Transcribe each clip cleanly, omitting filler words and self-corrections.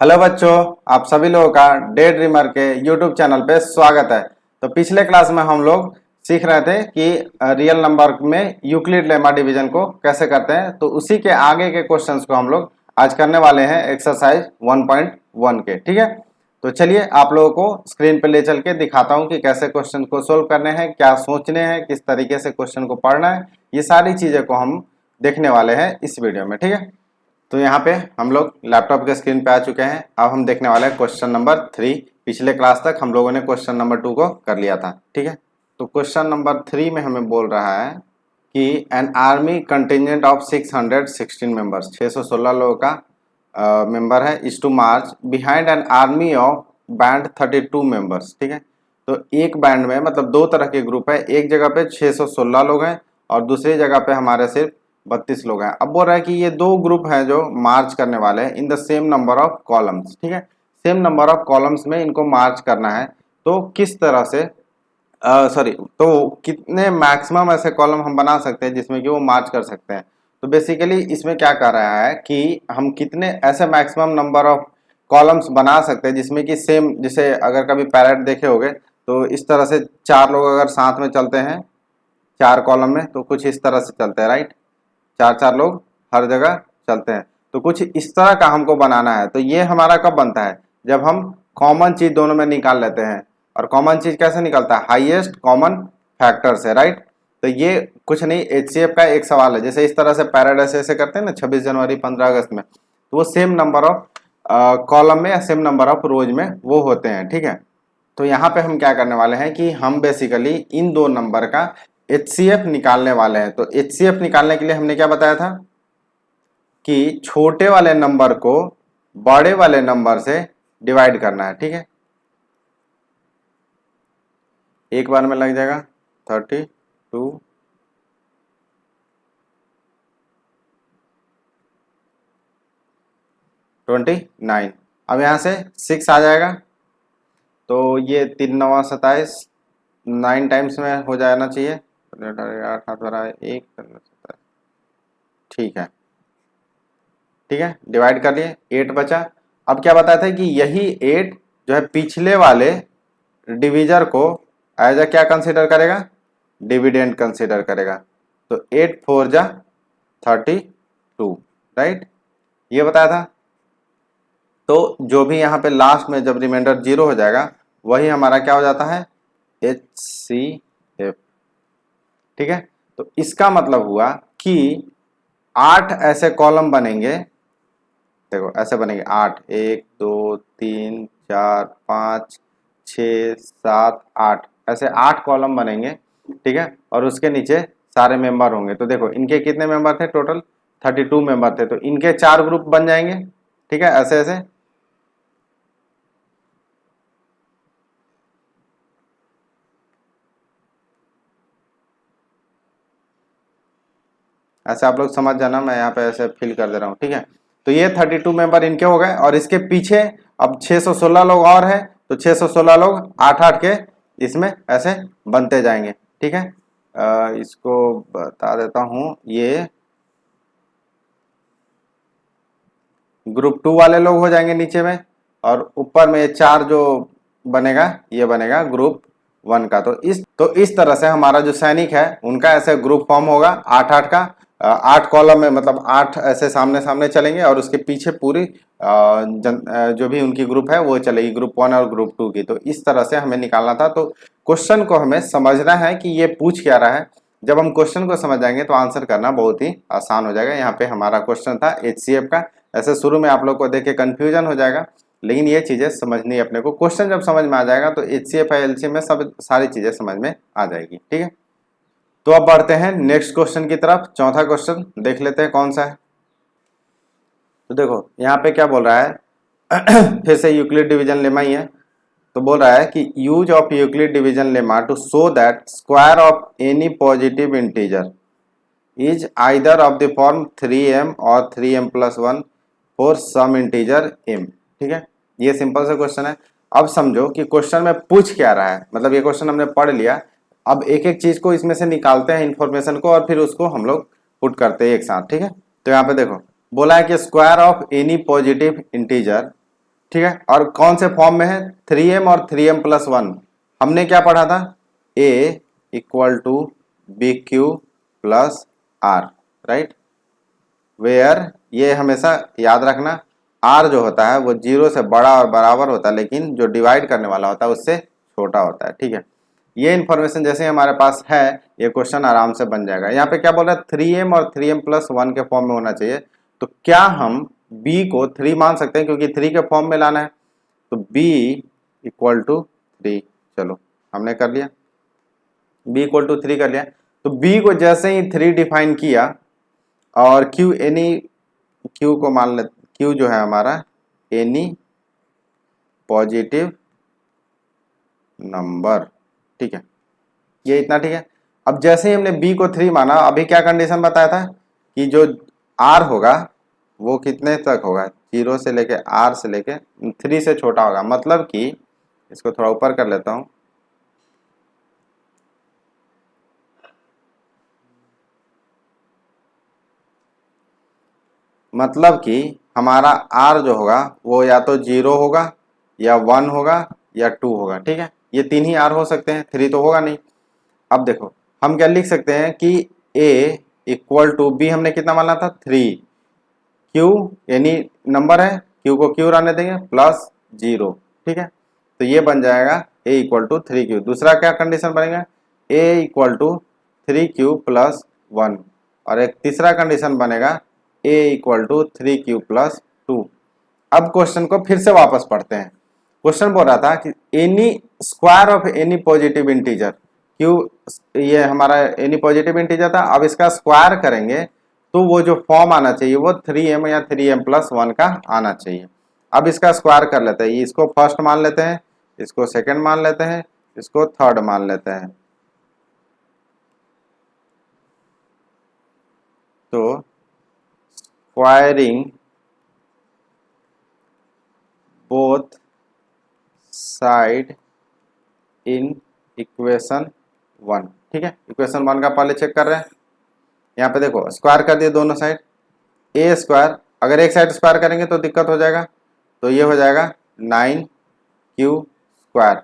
Hello बच्चों, आप सभी लोगों का डे ड्रीमर के यूट्यूब चैनल पे स्वागत है। तो पिछले क्लास में हम लोग सीख रहे थे कि रियल नंबर में यूक्लिड लेमा डिवीजन को कैसे करते हैं। तो उसी के आगे के क्वेश्चंस को हम लोग आज करने वाले हैं एक्सरसाइज 1.1 के। ठीक है, तो चलिए आप लोगों को स्क्रीन पे ले चल के दिखाता हूँ कि कैसे क्वेश्चन को सोल्व करने हैं, क्या सोचने हैं, किस तरीके से क्वेश्चन को पढ़ना है। ये सारी चीजें को हम देखने वाले हैं इस वीडियो में। ठीक है, तो यहाँ पे हम लोग लैपटॉप के स्क्रीन पे आ चुके हैं। अब हम देखने वाले हैं क्वेश्चन नंबर 3। पिछले क्लास तक हम लोगों ने क्वेश्चन नंबर 2 को कर लिया था। ठीक है, तो क्वेश्चन नंबर 3 में हमें बोल रहा है कि an army contingent of 616 members, 616 लोगों का मेंबर है, is to march behind an army of band 32 members. ठीक है, तो एक बैंड में मतलब दो तरह के ग्रुप है, एक जगह पे 616 लोग हैं और दूसरी जगह पे हमारे सिर्फ 32 लोग हैं। अब बोल रहा है कि ये दो ग्रुप हैं जो मार्च करने वाले हैं in the same number of columns. ठीक है, सेम नंबर ऑफ कॉलम्स में इनको मार्च करना है। तो किस तरह से तो कितने मैक्सिमम ऐसे कॉलम हम बना सकते हैं जिसमें कि वो मार्च कर सकते हैं। तो बेसिकली इसमें क्या कर रहा है कि हम कितने ऐसे मैक्सिमम नंबर ऑफ कॉलम्स बना सकते हैं जिसमें कि सेम, जैसे अगर कभी पैरेट देखे होंगे तो इस तरह से चार लोग अगर साथ में चलते हैं चार कॉलम में तो कुछ इस तरह से चलते हैं, राइट। चार चार लोग हर जगह चलते हैं, तो कुछ इस तरह का हमको बनाना है। तो ये हमारा कब बनता है, जब हम कॉमन चीज दोनों में निकाल लेते हैं। और कॉमन चीज कैसे निकलता है, हाईएस्ट कॉमन फैक्टर से, राइट। तो ये कुछ नहीं, एचसीएफ का एक सवाल है। जैसे इस तरह से पैराडाइस ऐसे करते हैं ना 26 जनवरी 15 अगस्त में, तो वो सेम नंबर ऑफ कॉलम में या सेम नंबर ऑफ रोज में वो होते हैं। ठीक है, तो यहाँ पे हम क्या करने वाले हैं कि हम बेसिकली इन दो नंबर का एचसीएफ निकालने वाले हैं। तो एचसीएफ निकालने के लिए हमने क्या बताया था कि छोटे वाले नंबर को बड़े वाले नंबर से डिवाइड करना है। ठीक है, एक बार में लग जाएगा 32 29। अब यहां से 6 आ जाएगा, तो ये 3 9 27, 9 टाइम्स में हो जाना चाहिए। 8 हाथ भरा है, 1 ठीक है। ठीक है, डिवाइड कर लिए, 8 बचा। अब क्या बताया था कि यही 8 जो है पिछले वाले डिविजर को एज अ क्या कंसीडर करेगा, डिविडेंड कंसीडर करेगा। तो 8 4 जा 32, राइट, ये बताया था। तो जो भी यहाँ पे लास्ट में जब रिमाइंडर 0 हो जाएगा वही हमारा क्या हो जाता है, HCF। ठीक है, तो इसका मतलब हुआ कि 8 ऐसे कॉलम बनेंगे। देखो ऐसे बनेंगे 8, 1 2 3 4 5 6 7 8, ऐसे 8 कॉलम बनेंगे। ठीक है, और उसके नीचे सारे मेंबर होंगे। तो देखो इनके कितने मेंबर थे, टोटल 32 मेंबर थे, तो इनके 4 ग्रुप बन जाएंगे। ठीक है, ऐसे ऐसे ऐसे आप लोग समझ जाना, मैं यहाँ पे ऐसे फिल कर दे रहा हूँ। ठीक है, तो ये 32 मेंबर इनके हो गए और इसके पीछे अब 616 लोग और हैं, तो 616 लोग 8 8 के इसमें ऐसे बनते जाएंगे। ठीक है, इसको बता देता हूँ, ये ग्रुप 2 वाले लोग हो जाएंगे नीचे में, और ऊपर में ये 4 जो बनेगा ये बनेगा ग्रुप 1 का। तो इस तरह से हमारा जो सैनिक है उनका ऐसे ग्रुप फॉर्म होगा 8 8 का। 8 कॉलम में मतलब 8 ऐसे सामने सामने चलेंगे और उसके पीछे पूरी जो भी उनकी ग्रुप है वो चलेगी, ग्रुप 1 और ग्रुप 2 की। तो इस तरह से हमें निकालना था। तो क्वेश्चन को हमें समझना है कि ये पूछ क्या रहा है। जब हम क्वेश्चन को समझ जाएंगे तो आंसर करना बहुत ही आसान हो जाएगा। यहाँ पे हमारा क्वेश्चन था HCF का। ऐसे शुरू में आप लोग को देख के कंफ्यूजन हो जाएगा, लेकिन ये चीजें समझनी है अपने को। क्वेश्चन जब समझ में आ जाएगा तो HCF या LCM में सब सारी चीजें समझ में आ जाएगी। ठीक है, तो अब बढ़ते हैं नेक्स्ट क्वेश्चन की तरफ। चौथा क्वेश्चन देख लेते हैं कौन सा है। तो देखो यहाँ पे क्या बोल रहा है फिर से यूक्लिड डिवीजन लेमा ही है। तो बोल रहा है कि use of Euclid division lemma to show that square of any positive integer is either of the form 3m और 3m+1 for some integer m। ठीक है, ये सिंपल सा क्वेश्चन है। अब समझो कि क्वेश्चन में पूछ क्या रहा है, मतलब ये क्वेश्चन हमने पढ़ लिया। अब एक एक चीज को इसमें से निकालते हैं इंफॉर्मेशन को और फिर उसको हम लोग पुट करते हैं एक साथ। ठीक है, तो यहाँ पे देखो बोला है कि square of any positive integer ठीक है, और कौन से फॉर्म में है, 3m और 3m+1। हमने क्या पढ़ा था, a equal to B Q plus R, right, where ये हमेशा याद रखना r जो होता है वो 0 से बड़ा और बराबर होता है, लेकिन जो डिवाइड करने वाला होता है उससे छोटा होता है। ठीक है, ये इन्फॉर्मेशन जैसे हमारे पास है, ये क्वेश्चन आराम से बन जाएगा। यहाँ पे क्या बोल रहा है, 3m और 3m+1 के फॉर्म में होना चाहिए। तो क्या हम b को 3 मान सकते हैं, क्योंकि 3 के फॉर्म में लाना है। तो b इक्वल टू 3, चलो हमने कर लिया, b इक्वल टू 3 कर लिया। तो b को जैसे ही 3 डिफाइन किया और q एनी, q को मान ले, q जो है हमारा एनी पॉजिटिव नंबर। ठीक है, ये इतना ठीक है। अब जैसे ही हमने b को 3 माना, अभी क्या कंडीशन बताया था कि जो r होगा वो कितने तक होगा, 0 से लेके r से लेके 3 से छोटा होगा। मतलब कि इसको थोड़ा ऊपर कर लेता हूं, मतलब कि हमारा r जो होगा वो या तो 0 होगा या 1 होगा या 2 होगा। ठीक है, ये 3 ही r हो सकते हैं, 3 तो होगा नहीं। अब देखो हम क्या लिख सकते हैं कि a इक्वल टू b हमने कितना माना था, 3, q यानी नंबर है, q को q रहने देंगे प्लस 0। ठीक है, तो ये बन जाएगा a इक्वल टू 3q। दूसरा क्या कंडीशन बनेगा, a equal to 3q plus 1, और एक तीसरा कंडीशन बनेगा a equal to 3q plus 2। अब क्वेश्चन को फिर से वापस पढ़ते हैं। क्वेश्चन बोल रहा था कि N E square of any positive integer, क्यों, ये हमारा एनी पॉजिटिव इंटीजर था, अब इसका स्क्वायर करेंगे तो वो जो फॉर्म आना चाहिए वो 3m या 3m+1 का आना चाहिए। अब इसका स्क्वायर कर लेते हैं, इसको फर्स्ट मान लेते हैं, इसको सेकंड मान लेते हैं, इसको थर्ड मान लेते हैं। तो squaring both side in equation 1। ठीक है, इक्वेशन 1 का पहले चेक कर रहे हैं। यहाँ पे देखो स्क्वायर कर दिए दोनों साइड, ए स्क्वायर, अगर एक साइड स्क्वायर करेंगे तो दिक्कत हो जाएगा, तो ये हो जाएगा 9q स्क्वायर,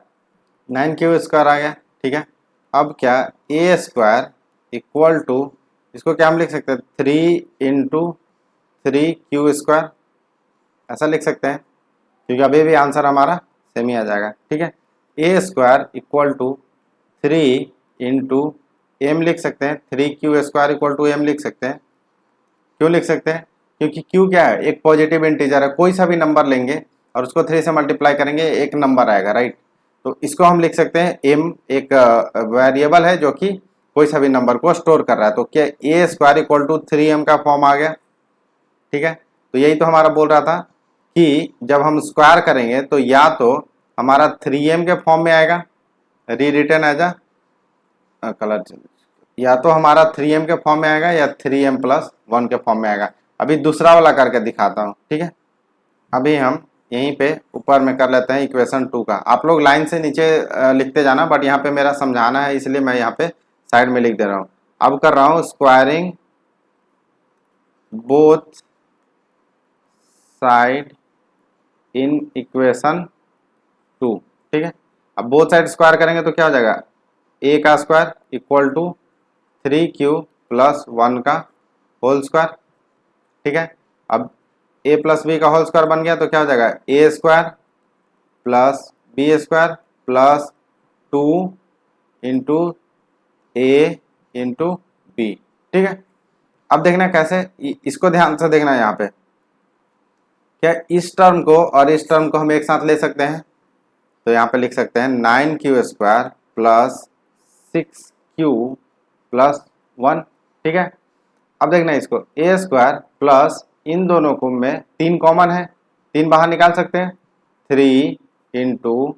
9q स्क्वायर आ गया। ठीक है, अब क्या, ए स्क्वायर इक्वल टू, इसको क्या हम लिख सकते हैं, 3 × 3q स्क्वायर, ऐसा लिख सकते हैं, क्योंकि अभी भी आंसर हमारा सेम ही आ जाएगा। ठीक है, ए स्क्वायर इक्वल टू 3 × m लिख सकते हैं, 3q square equal to m लिख सकते हैं। क्यों लिख सकते हैं, क्योंकि q क्या है, एक पॉजिटिव इंटीजर है, कोई सा भी नंबर लेंगे और उसको 3 से मल्टीप्लाई करेंगे एक नंबर आएगा, राइट। तो इसको हम लिख सकते हैं m एक वेरिएबल है जो कि कोई सा भी नंबर को स्टोर कर रहा है। तो क्या ए स्क्वायर इक्वल टू 3m का फॉर्म आ गया। ठीक है, तो यही तो हमारा बोल रहा था कि जब हम स्क्वायर करेंगे तो या तो हमारा 3m के फॉर्म में आएगा, री रिटर्न एज अ कलर, या तो हमारा 3m के फॉर्म में आएगा या 3m+1 के फॉर्म में आएगा। अभी दूसरा वाला करके दिखाता हूँ। ठीक है, अभी हम यहीं पे ऊपर में कर लेते हैं इक्वेशन 2 का। आप लोग लाइन से नीचे लिखते जाना, बट यहाँ पे मेरा समझाना है इसलिए मैं यहाँ पे साइड में लिख दे रहा हूँ। अब कर रहा हूँ squaring both side in equation 2। ठीक है, अब बोथ साइड स्क्वायर करेंगे तो क्या हो जाएगा, a का square equal to 3q plus 1 का होल स्क्वायर। ठीक है, अब a प्लस बी का होल स्क्वायर बन गया तो क्या हो जाएगा, a square plus B square plus 2 into a into B. ठीक है, अब देखना कैसे, इसको ध्यान से देखना, यहाँ पे क्या इस टर्म को और इस टर्म को हम एक साथ ले सकते हैं। तो यहाँ पे लिख सकते हैं 9q square plus 6q plus 1। ठीक है, अब देखना इसको, ए स्क्वायर प्लस इन दोनों को में 3 कॉमन है, 3 बाहर निकाल सकते हैं, 3 into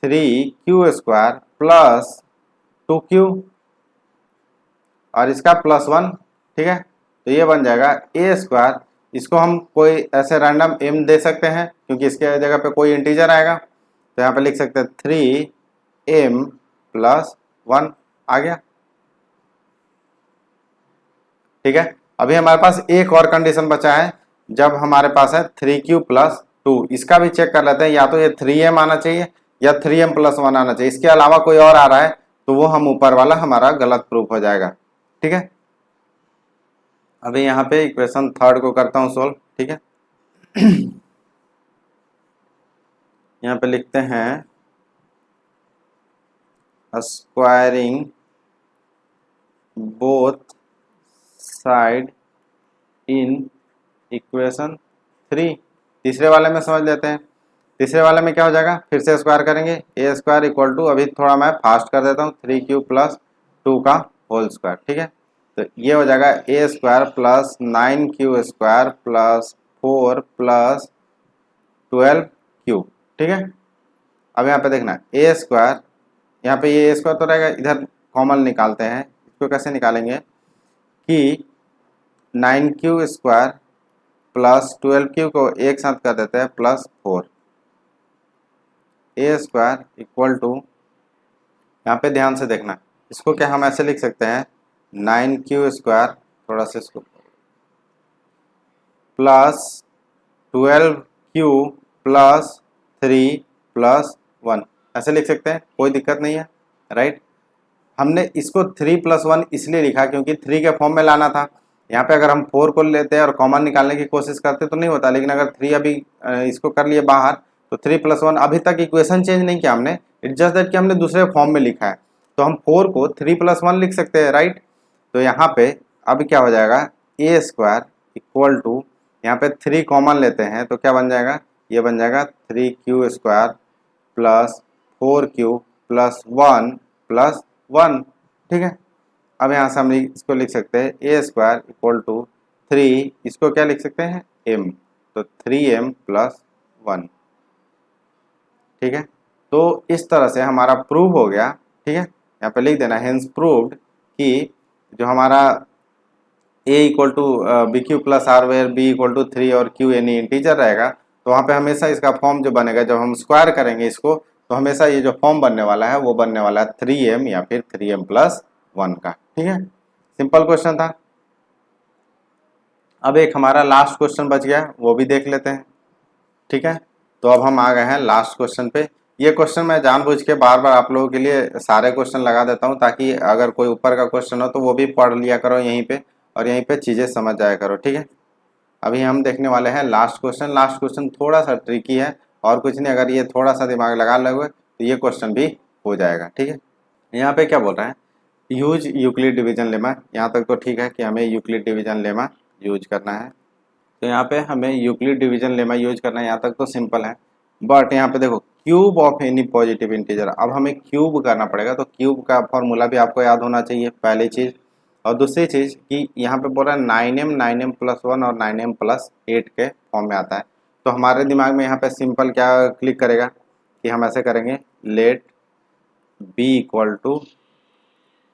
3q square plus 2q और इसका प्लस 1। ठीक है, तो ये बन जाएगा ए स्क्वायर, इसको हम कोई ऐसे रैंडम m दे सकते हैं क्योंकि इसके जगह पे कोई इंटीजर आएगा, तो यहाँ पे लिख सकते हैं 3m+1 आ गया। ठीक है, अभी हमारे पास एक और कंडीशन बचा है, जब हमारे पास है 3q प्लस 2। इसका भी चेक कर लेते हैं, या तो ये 3m आना चाहिए या 3m+1 आना चाहिए। इसके अलावा कोई और आ रहा है तो वो हम ऊपर वाला हमारा गलत प्रूफ हो जाएगा। ठीक है, अभी यहाँ पे इक्वेशन थर्ड को करता हूँ सोल्व। ठीक है, यहाँ पे लिखते हैं squaring both side in equation 3। तीसरे वाले में समझ लेते हैं। तीसरे वाले में क्या हो जाएगा, फिर से स्क्वायर करेंगे। ए स्क्वायर इक्वल टू, अभी थोड़ा मैं फास्ट कर देता हूँ, 3q + 2 का होल स्क्वायर। ठीक है, तो ये हो जाएगा a square plus 9q square plus 4 plus 12q। ठीक है, अब यहाँ पे देखना ए स्क्वायर, यहाँ पे ये ए स्क्वायर तो रहेगा, इधर कॉमन निकालते हैं। इसको कैसे निकालेंगे कि 9q स्क्वायर प्लस 12q को एक साथ कर देते हैं plus 4। A square equal to, यहाँ पे ध्यान से देखना, इसको क्या हम ऐसे लिख सकते हैं 9q स्क्वायर, थोड़ा सा इसको, प्लस 12q प्लस 3 प्लस 1, ऐसे लिख सकते हैं, कोई दिक्कत नहीं है। राइट, हमने इसको 3 + 1 इसलिए लिखा क्योंकि 3 के फॉर्म में लाना था। यहाँ पे अगर हम 4 को लेते हैं और कॉमन निकालने की कोशिश करते तो नहीं होता, लेकिन अगर 3 अभी इसको कर लिए बाहर तो 3 + 1, अभी तक इक्वेशन चेंज नहीं किया हमने, इट्स जस्ट दैट कि हमने दूसरे फॉर्म में लिखा है। तो हम 4 को 3 + 1 लिख सकते हैं। राइट, तो यहाँ पे अब क्या हो जाएगा, ए स्क्वायर इक्वल टू, यहाँ पे 3 कॉमन लेते हैं तो क्या बन जाएगा, ये बन जाएगा 3q square plus 4q plus 1 plus 1। ठीक है, अब यहाँ से हम इसको लिख सकते हैं ए स्क्वायर इक्वल टू 3, इसको क्या लिख सकते हैं m, तो 3m + 1। ठीक है, तो इस तरह से हमारा प्रूव हो गया। ठीक है, यहाँ पे लिख देना हेंस प्रूव्ड कि जो हमारा a equal to B Q plus R where b equal to 3 और q एनी इंटीजर रहेगा, तो वहाँ पे हमेशा इसका फॉर्म जो बनेगा, जब हम स्क्वायर करेंगे इसको, तो हमेशा ये जो फॉर्म बनने वाला है वो बनने वाला है 3m या फिर 3m+1 का। ठीक है, सिंपल क्वेश्चन था। अब एक हमारा लास्ट क्वेश्चन बच गया, वो भी देख लेते हैं। ठीक है, तो अब हम आ गए हैं लास्ट क्वेश्चन पे। ये क्वेश्चन मैं जानबूझ के बार बार आप लोगों के लिए सारे क्वेश्चन लगा देता हूँ, ताकि अगर कोई ऊपर का क्वेश्चन हो तो वो भी पढ़ लिया करो यहीं पे, और यहीं पे चीज़ें समझ जाया करो। ठीक है, अभी हम देखने वाले हैं लास्ट क्वेश्चन। लास्ट क्वेश्चन थोड़ा सा ट्रिकी है और कुछ नहीं, अगर ये थोड़ा सा दिमाग लगा लोगे तो ये क्वेश्चन भी हो जाएगा। ठीक है, यहाँ पे क्या बोल रहा है, यूज यूक्लिड डिवीजन लेमा। यहाँ तक तो ठीक है कि हमें यूक्लिड डिवीजन लेमा यूज करना है, तो यहाँ पे हमें यूक्लिड डिवीजन लेमा यूज करना है, यहाँ तक तो सिंपल है। बट यहाँ पे देखो cube of any positive integer, अब हमें क्यूब करना पड़ेगा, तो क्यूब का फॉर्मूला भी आपको याद होना चाहिए, पहली चीज़। और दूसरी चीज़ कि यहाँ पे बोल रहा है 9m 9m+1 और 9m+8 के फॉर्म में आता है, तो हमारे दिमाग में यहाँ पे सिंपल क्या क्लिक करेगा कि हम ऐसे करेंगे, लेट b इक्वल टू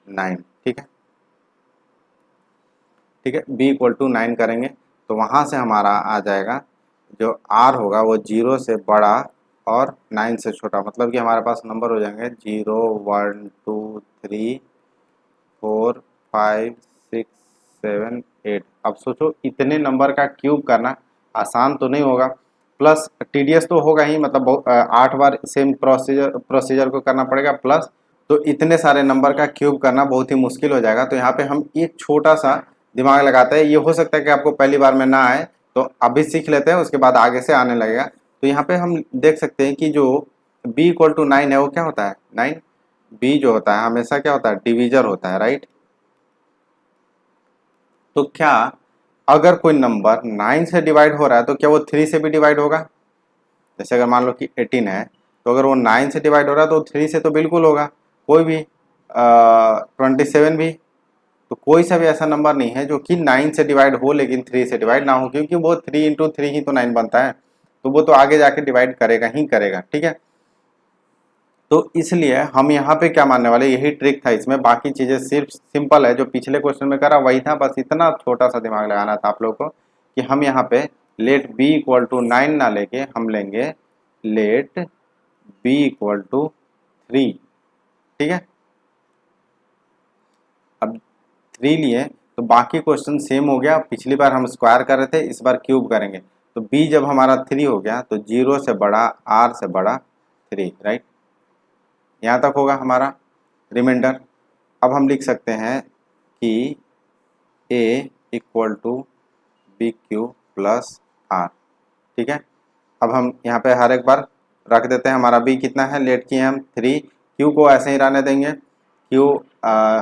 9। ठीक है, ठीक है, b इक्वल टू 9 करेंगे तो वहाँ से हमारा आ जाएगा जो r होगा वो 0 से बड़ा और 9 से छोटा, मतलब कि हमारे पास नंबर हो जाएंगे 0 1 2 3 4 5 6 7 8। अब सोचो इतने नंबर का क्यूब करना आसान तो नहीं होगा, प्लस टीडीएस तो होगा ही, मतलब 8 बार सेम प्रोसीजर को करना पड़ेगा, प्लस तो इतने सारे नंबर का क्यूब करना बहुत ही मुश्किल हो जाएगा। तो यहाँ पे हम एक छोटा सा दिमाग लगाते हैं, ये हो सकता है कि आपको पहली बार में ना आए, तो अभी सीख लेते हैं, उसके बाद आगे से आने लगेगा। तो यहाँ पे हम देख सकते हैं कि जो b इक्वल टू 9 है वो क्या होता है 9, b जो होता है हमेशा क्या होता है, डिवीजर होता है। राइट, तो क्या अगर कोई नंबर 9 से डिवाइड हो रहा है तो क्या वो 3 से भी डिवाइड होगा? जैसे अगर मान लो कि 18 है, तो अगर वो 9 से डिवाइड हो रहा है तो 3 से तो बिल्कुल होगा। कोई भी 27 भी, तो कोई सा भी ऐसा नंबर नहीं है जो कि 9 से डिवाइड हो लेकिन 3 से डिवाइड ना हो, क्योंकि वो 3 × 3 ही तो 9 बनता है, तो वो तो आगे जाके डिवाइड करेगा ही करेगा। ठीक है, तो इसलिए हम यहाँ पे क्या मानने वाले, यही ट्रिक था इसमें, बाकी चीज़ें सिर्फ सिंपल है, जो पिछले क्वेश्चन में करा वही था, बस इतना छोटा सा दिमाग लगाना था आप लोग को कि हम यहाँ पे लेट b इक्वल टू 9 ना लेके हम लेंगे लेट b इक्वल टू 3। ठीक है, अब 3 लिए तो बाकी क्वेश्चन सेम हो गया, पिछली बार हम स्क्वायर कर रहे थे, इस बार क्यूब करेंगे, तो b जब हमारा 3 हो गया तो 0 से बड़ा r से बड़ा 3, राइट। यहाँ तक होगा हमारा रिमाइंडर। अब हम लिख सकते हैं कि a equal to B Q plus R, ठीक है। अब हम यहाँ पे हर एक बार रख देते हैं। हमारा b कितना है, लेट किए हम 3, q को ऐसे ही रहने देंगे। q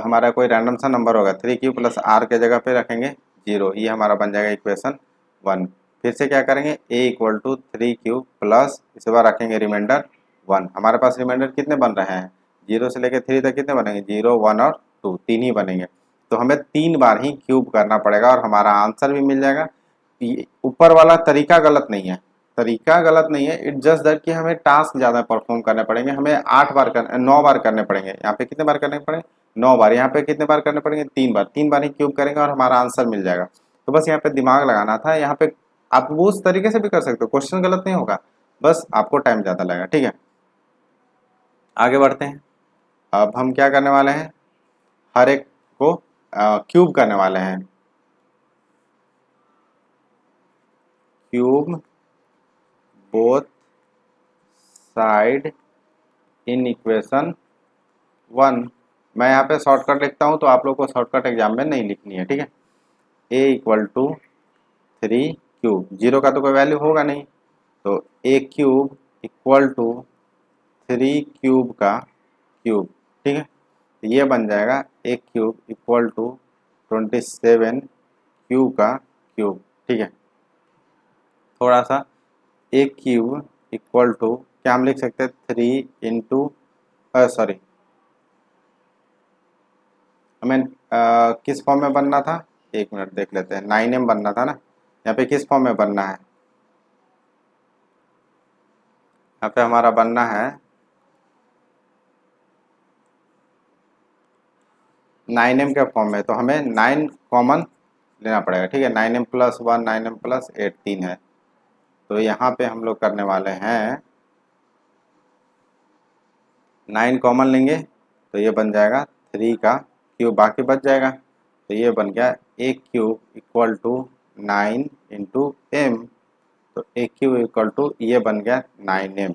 हमारा कोई रैंडम सा नंबर होगा, 3q प्लस r के जगह पे रखेंगे 0, ये हमारा बन जाएगा इक्वेशन 1। फिर से क्या करेंगे, a equal to 3q plus इस बार रखेंगे रिमाइंडर 1। हमारे पास रिमाइंडर कितने बन रहे हैं, 0 से लेकर 3 तक कितने बनेंगे, 0, 1 और 2, 3 ही बनेंगे। तो हमें 3 बार ही क्यूब करना पड़ेगा और हमारा आंसर भी मिल जाएगा। ऊपर वाला तरीका गलत नहीं है, तरीका गलत नहीं है, इट जस्ट दैट कि हमें टास्क ज़्यादा परफॉर्म करने पड़ेंगे। हमें 9 बार करने पड़ेंगे। यहाँ पे कितने बार करने पड़ेंगे, 9 बार। यहाँ पे कितने बार करने पड़ेंगे, 3 बार। 3 बार ही क्यूब करेंगे और हमारा आंसर मिल जाएगा। तो बस यहाँ पे दिमाग लगाना था। यहाँ पे आप वो उस तरीके से भी कर सकते हो, क्वेश्चन गलत नहीं होगा, बस आपको टाइम ज़्यादा लगेगा, ठीक है। आगे बढ़ते हैं। अब हम क्या करने वाले हैं, हर एक को क्यूब करने वाले हैं। Cube both side in equation 1। मैं यहाँ पे शॉर्टकट लिखता हूँ, तो आप लोग को शॉर्टकट एग्जाम में नहीं लिखनी है, ठीक है। a इक्वल टू 3 क्यूब, 0 का तो कोई वैल्यू होगा नहीं, तो a cube equal to 3 cube का क्यूब, ठीक है। तो ये बन जाएगा a cube equal to 27 cube का क्यूब, ठीक है। थोड़ा सा a क्यूब इक्वल टू क्या हम लिख सकते हैं, 3 इंटू सॉरी, हमें किस फॉर्म में बनना था, 1 मिनट देख लेते हैं। 9m बनना था ना, यहाँ पे किस फॉर्म में बनना है, यहाँ पे हमारा बनना है 9m के फॉर्म में। तो हमें 9 कॉमन लेना पड़ेगा, ठीक है। 9m प्लस 1, 9m प्लस 8, 3 है। तो यहाँ पे हम लोग करने वाले हैं 9 कॉमन लेंगे, तो ये बन जाएगा 3 का क्यूब, बाकी बच जाएगा। तो ये बन गया a cube equal to 9 into m, तो a क्यूब इक्वल टू ये बन गया 9m,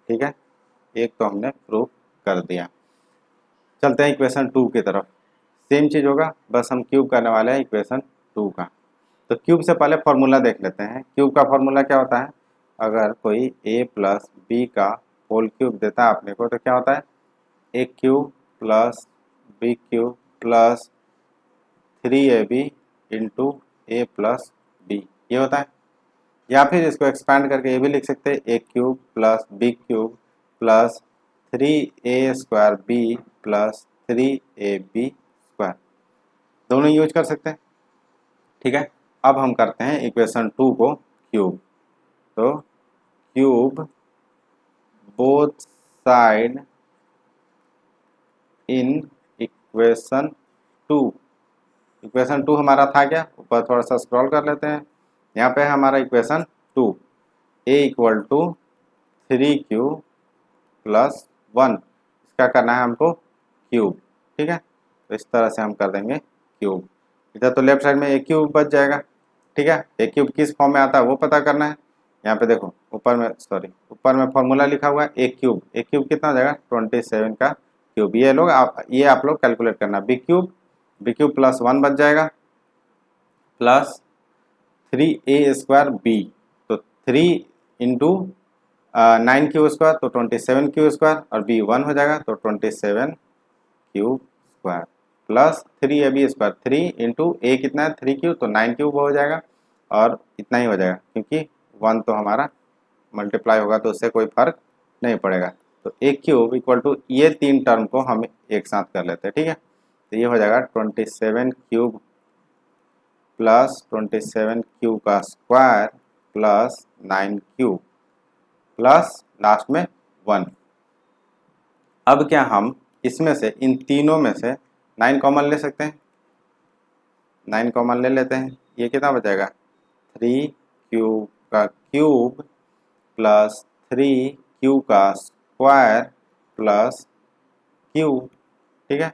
ठीक है। एक तो हमने प्रूफ कर दिया। चलते हैं इक्वेशन 2 की तरफ। सेम चीज़ होगा, बस हम क्यूब करने वाले हैं इक्वेशन 2 का। तो क्यूब से पहले फॉर्मूला देख लेते हैं। क्यूब का फॉर्मूला क्या होता है, अगर कोई a प्लस बी का होल क्यूब देता है आपने को, तो क्या होता है, a cube plus B cube plus 3ab into A plus B, ये होता है। या फिर इसको एक्सपैंड करके ये भी लिख सकते हैं, a cube plus B cube plus 3a² B plus 3ab², दोनों यूज कर सकते हैं, ठीक है। अब हम करते हैं इक्वेशन 2 को क्यूब। तो cube both side in equation 2। Equation 2 हमारा था क्या, ऊपर थोड़ा सा स्क्रॉल कर लेते हैं। यहाँ पे हमारा equation 2, a equal to 3q plus 1, इसका करना है हमको क्यूब, ठीक है। तो इस तरह से हम कर देंगे क्यूब। इधर तो लेफ्ट साइड में a क्यूब बच जाएगा, ठीक है। a क्यूब किस फॉर्म में आता है वो पता करना है। यहाँ पे देखो ऊपर में, सॉरी, ऊपर में फॉर्मूला लिखा हुआ है a क्यूब कितना हो जाएगा, 27 का क्यूब। ये आप लोग कैलकुलेट करना। बी क्यूब प्लस 1 बच जाएगा प्लस 3a² बी, तो 3 इंटू 9q² तो 27q² और b 1 हो जाएगा, तो 27q² plus 3ab², 3 into a कितना है 3q, तो 9q हो जाएगा और इतना ही हो जाएगा, क्योंकि 1 तो हमारा मल्टीप्लाई होगा तो उससे कोई फर्क नहीं पड़ेगा। तो a क्यूब इक्वल टू ये 3 टर्म को हम एक साथ कर लेते हैं, ठीक है। तो ये हो जाएगा 27 क्यूब प्लस 27q का square plus 9q plus last में 1। अब क्या हम इसमें से, इन तीनों में से 9 कॉमन ले सकते हैं, 9 कॉमन ले लेते हैं। ये कितना बचेगा, 3q का क्यूब प्लस 3q का स्क्वायर प्लस q, ठीक है,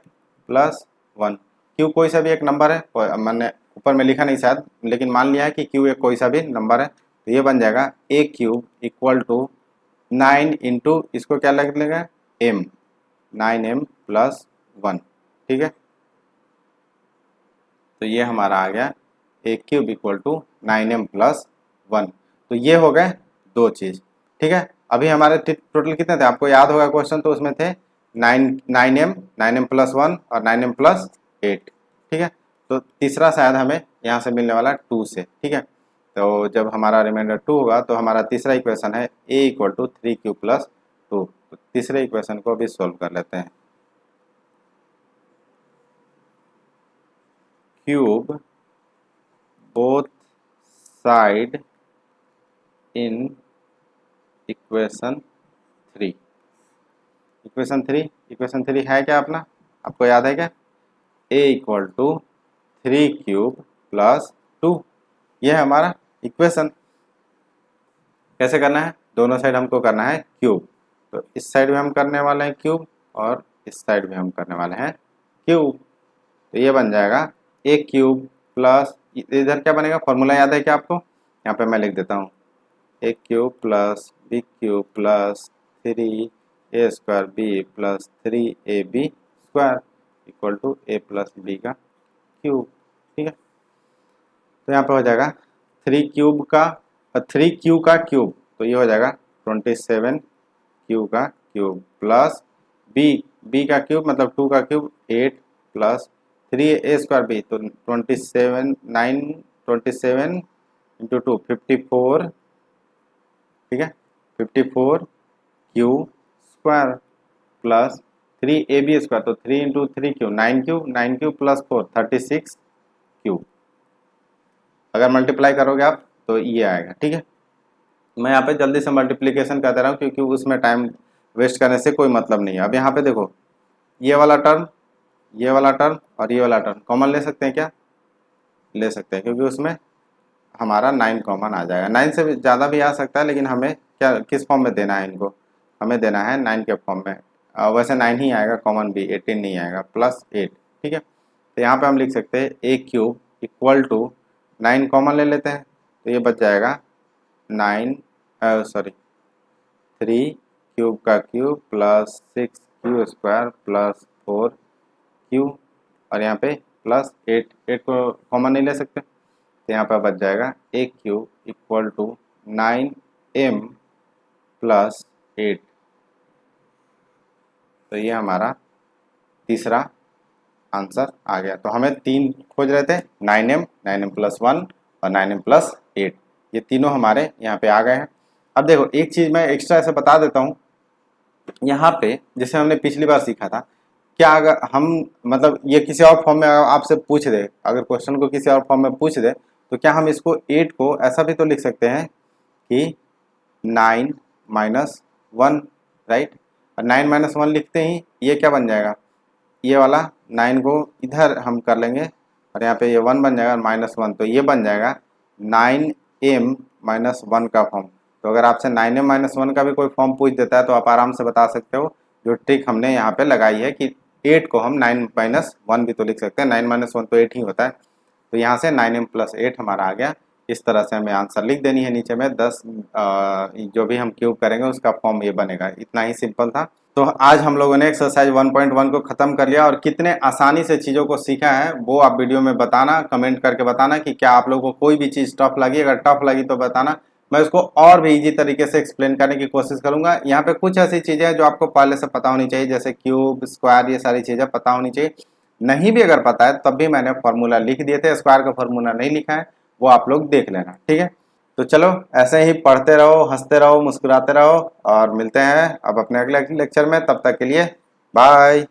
प्लस 1। q कोई सा भी एक नंबर है, मैंने ऊपर में लिखा नहीं शायद, लेकिन मान लिया है कि क्यू एक कोई सा भी नंबर है, तो ये बन जाएगा a cube equal to 9 into इसको क्या लिख लेगा m, 9m प्लस 1। ठीक है, तो ये हमारा आ गया a cube equal to 9m plus 1। तो ये हो गए दो चीज। ठीक है, अभी हमारे टोटल कितने थे आपको याद होगा क्वेश्चन, तो उसमें थे 9m प्लस 1 और 9m प्लस 8। ठीक है, तो तीसरा शायद हमें यहाँ से मिलने वाला 2 से। ठीक है, तो जब हमारा रिमाइंडर 2 होगा तो हमारा तीसरा इक्वेशन है a equal to 3q plus 2। तो तीसरे इक्वेशन को अभी सोल्व कर लेते हैं। Cube both side in equation 3। Equation 3 है क्या अपना, आपको याद है क्या, a equal to 3 cube plus 2। यह है हमारा इक्वेशन। कैसे करना है, दोनों साइड हमको करना है क्यूब, तो इस साइड भी हम करने वाले हैं क्यूब और इस साइड भी हम करने वाले हैं क्यूब। तो ये बन जाएगा ए क्यूब प्लस, इधर क्या बनेगा, फॉर्मूला याद है क्या आपको, यहाँ पे मैं लिख देता हूँ, a cube plus B cube plus 3a square b plus 3ab square equal to a plus B का क्यूब। ठीक है, तो यहाँ पे हो जाएगा 3 क्यू का क्यूब, तो ये हो जाएगा 27 क्यू का क्यूब प्लस बी का क्यूब मतलब 2 का cube 8 plus 3a square B, तो 27 इंटू 2 54। ठीक है, 54 Q square plus 3ab square, तो 3 into 3 Q 9 Q plus 4 36 Q. अगर मल्टीप्लाई करोगे आप तो ये आएगा। ठीक है, मैं यहाँ पे जल्दी से मल्टीप्लिकेशन कर दे रहा हूँ क्योंकि उसमें टाइम वेस्ट करने से कोई मतलब नहीं है। अब यहाँ पे देखो, ये वाला टर्म और ये वाला टर्म कॉमन ले सकते हैं क्या, ले सकते हैं, क्योंकि उसमें हमारा 9 कॉमन आ जाएगा। 9 से ज़्यादा भी आ सकता है, लेकिन हमें क्या किस फॉर्म में देना है इनको, हमें देना है 9 के फॉर्म में। वैसे 9 ही आएगा कॉमन भी, 18 नहीं आएगा, प्लस 8। ठीक है, तो यहाँ पे हम लिख सकते हैं ए क्यूब इक्वल टू 9 कॉमन ले लेते हैं, तो ये बच जाएगा 3 क्यूब का cube plus 6 Q square plus 4 Q, और यहाँ पे प्लस 8 को कॉमन नहीं ले सकते, तो यहाँ पर बच जाएगा a cube equal to 9m plus 8। तो ये हमारा तीसरा आंसर आ गया। तो हमें 3 खोज रहे थे, 9m प्लस 1 और 9m प्लस 8, ये तीनों हमारे यहाँ पे आ गए हैं। अब देखो एक चीज़ मैं एक्स्ट्रा ऐसे बता देता हूँ, यहाँ पे जैसे हमने पिछली बार सीखा था, क्या अगर हम मतलब ये किसी और फॉर्म में आपसे पूछ दे, अगर क्वेश्चन को किसी और फॉर्म में पूछ दे, तो क्या हम इसको 8 को ऐसा भी तो लिख सकते हैं कि 9 माइनस 1, राइट। और 9 माइनस 1 लिखते ही ये क्या बन जाएगा, ये वाला 9 को इधर हम कर लेंगे और यहाँ पे ये 1 बन जाएगा माइनस 1, तो ये बन जाएगा 9m माइनस 1 का फॉर्म। तो अगर आपसे 9m माइनस 1 का भी कोई फॉर्म पूछ देता है तो आप आराम से बता सकते हो, जो ट्रिक हमने यहाँ पे लगाई है कि 8 को हम 9 माइनस 1 भी तो लिख सकते हैं, 9 माइनस 1 तो 8 ही होता है। तो यहाँ से 9m प्लस 8 हमारा आ गया। इस तरह से हमें आंसर लिख देनी है नीचे में 10 जो भी हम क्यूब करेंगे उसका फॉर्म ये बनेगा। इतना ही सिंपल था। तो आज हम लोगों ने एक्सरसाइज 1.1 को ख़त्म कर लिया और कितने आसानी से चीज़ों को सीखा है वो आप वीडियो में बताना, कमेंट करके बताना कि क्या आप लोगों को कोई भी चीज़ टफ लगी। अगर टफ लगी तो बताना, मैं उसको और भी इजी तरीके से एक्सप्लेन करने की कोशिश करूंगा। यहाँ पे कुछ ऐसी चीज़ें हैं जो आपको पहले से पता होनी चाहिए, जैसे क्यूब, स्क्वायर, ये सारी चीज़ें पता होनी चाहिए। नहीं भी अगर पता है तब भी मैंने फार्मूला लिख दिए थे, स्क्वायर का फार्मूला नहीं लिखा है, वो आप लोग देख लेना, ठीक है। तो चलो ऐसे ही पढ़ते रहो, हंसते रहो, मुस्कुराते रहो और मिलते हैं अब अपने अगले लेक्चर में। तब तक के लिए बाय।